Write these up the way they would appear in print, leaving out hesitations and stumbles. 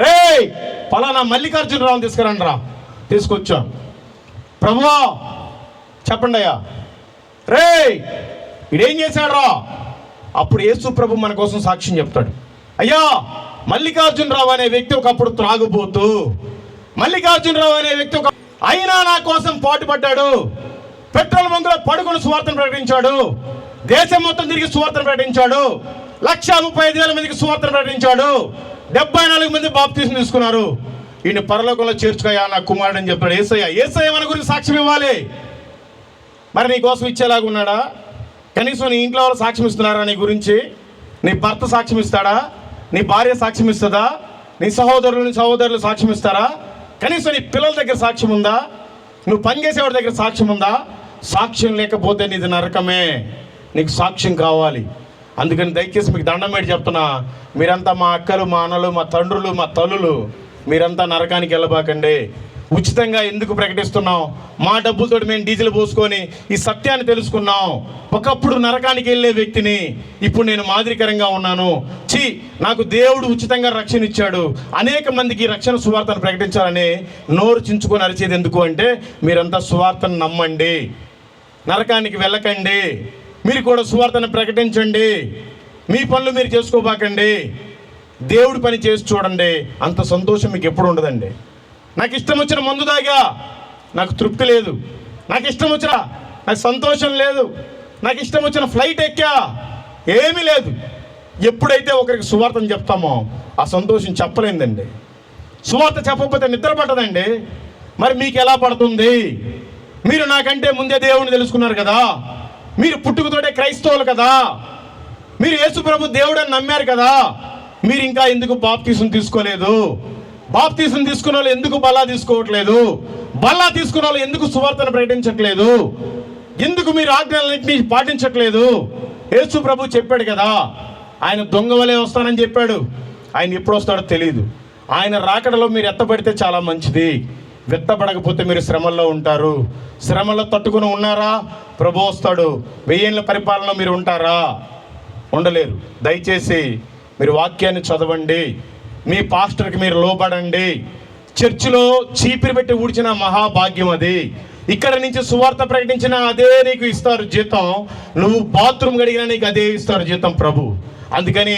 రే పలానా మల్లికార్జునరావుని తీసుకురండి రా. తీసుకొచ్చాం. ప్రభువా చెప్పండి అయ్యా. రే ఇడేం చేశాడు రా. అప్పుడు యేసు ప్రభు మన కోసం సాక్ష్యం చెప్తాడు. అయ్యా మల్లికార్జునరావు అనే వ్యక్తి ఒకప్పుడు త్రాగుబోతూ, మల్లికార్జునరావు అనే వ్యక్తి అయినా నా కోసం పాటుపడ్డాడు. పెట్రోల్ బంకులో పడుకుని సువార్తను ప్రకటించాడు. దేశం మొత్తం తిరిగి సువార్తను ప్రకటించాడు. 135,000 మందికి సువార్తను ప్రకటించాడు. 74 మంది బాప్తీసం తీసుకున్నారు. ఈయన పరలోకంలో చేర్చుకోయా నా కుమారుడు అని చెప్పాడు యేసయ్య. యేసయ్య మన గురించి సాక్ష్యం ఇవ్వాలి. మరి నీ కోసం ఇచ్చేలాగా ఉన్నాడా? కనీసం నీ ఇంట్లో వాళ్ళు సాక్ష్యం ఇస్తున్నారా నీ గురించి? నీ భర్త సాక్ష్యం ఇస్తాడా? నీ భార్య సాక్ష్యం ఇస్తుందా? నీ సహోదరులు సాక్ష్యం ఇస్తారా? కనీసం నీ పిల్లల దగ్గర సాక్ష్యం ఉందా? నువ్వు పనిచేసేవాడి దగ్గర సాక్ష్యం ఉందా? సాక్ష్యం లేకపోతే నీది నరకమే. నీకు సాక్ష్యం కావాలి. అందుకని దయచేసి మీకు దండం పెట్టి చెప్తున్నా, మీరంతా మా అక్కలు, మా అన్నలు, మా తండ్రులు, మా తల్లులు, మీరంతా నరకానికి వెళ్ళబాకండి. ఉచితంగా ఎందుకు ప్రకటిస్తున్నాం? మా డబ్బులతో మేము డీజిల్ పోసుకొని ఈ సత్యాన్ని తెలుసుకున్నాం. ఒకప్పుడు నరకానికి వెళ్ళే వ్యక్తిని ఇప్పుడు నేను మాదిరికరంగా ఉన్నాను. నాకు దేవుడు ఉచితంగా రక్షణ ఇచ్చాడు. అనేక మందికి రక్షణ సువార్తను ప్రకటించాలని నోరు చించుకొని అరిచేది ఎందుకు అంటే, మీరంతా సువార్తను నమ్మండి, నరకానికి వెళ్ళకండి, మీరు కూడా సువార్తను ప్రకటించండి, మీ పనులు మీరు చేసుకోబాకండి, దేవుడి పని చేసి చూడండి. అంత సంతోషం మీకు ఎప్పుడు ఉండదండి. నాకు ఇష్టం వచ్చిన మందు తాగా నాకు తృప్తి లేదు, నాకు ఇష్టం వచ్చిన నాకు సంతోషం లేదు, నాకు ఇష్టం వచ్చిన ఫ్లైట్ ఎక్కా ఏమీ లేదు. ఎప్పుడైతే ఒకరికి సువార్తను చెప్తామో ఆ సంతోషం చెప్పలేదండి. సువార్త చెప్పకపోతే నిద్ర పట్టదండి. మరి మీకు ఎలా పడుతుంది? మీరు నాకంటే ముందే దేవుడిని తెలుసుకున్నారు కదా, మీరు పుట్టుకతోటే క్రైస్తవులు కదా, మీరు యేసు ప్రభు దేవుడని నమ్మారు కదా, మీరు ఇంకా ఎందుకు బాప్తీసం తీసుకోలేదు? బాప్తీసం తీసుకున్న వాళ్ళు ఎందుకు బల్లా తీసుకోవట్లేదు? బల్లా తీసుకున్న వాళ్ళు ఎందుకు సువార్తను ప్రకటించట్లేదు? ఎందుకు మీరు ఆజ్ఞలన్నింటినీ పాటించట్లేదు? యేసు ప్రభు చెప్పాడు కదా, ఆయన దొంగ వలె వస్తానని చెప్పాడు. ఆయన ఎప్పుడు వస్తాడో తెలియదు. ఆయన రాకడలో మీరు ఎత్తబడితే చాలా మంచిది, వెత్తబడకపోతే మీరు శ్రమల్లో ఉంటారు. శ్రమల్లో తట్టుకుని ఉన్నారా? ప్రభు వస్తాడు. 1000 ఏళ్ల పరిపాలన మీరు ఉంటారా? ఉండలేరు. దయచేసి మీరు వాక్యాన్ని చదవండి, మీ పాస్టర్కి మీరు లోబడండి. చర్చిలో చీపిరి పెట్టి ఊడ్చిన మహాభాగ్యం అది. ఇక్కడ నుంచి సువార్త ప్రకటించిన అదే నీకు ఇస్తారు జీతం. నువ్వు బాత్రూమ్ గడిగినా నీకు అదే ఇస్తారు జీతం ప్రభు. అందుకని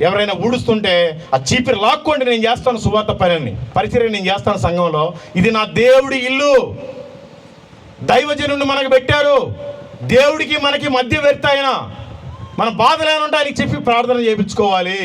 ఎవరైనా ఊడుస్తుంటే ఆ చీపిరి లాక్కోండి, నేను చేస్తాను సువార్త పనిని, పరిచర్య నేను చేస్తాను సంఘంలో. ఇది నా దేవుడి ఇల్లు, దైవజనుడిని మనకు పెట్టారు. దేవుడికి మనకి మధ్య వ్యక్తి ఆయన. మన బాధలు ఏమంటే ఆయనకి చెప్పి ప్రార్థన చేయించుకోవాలి.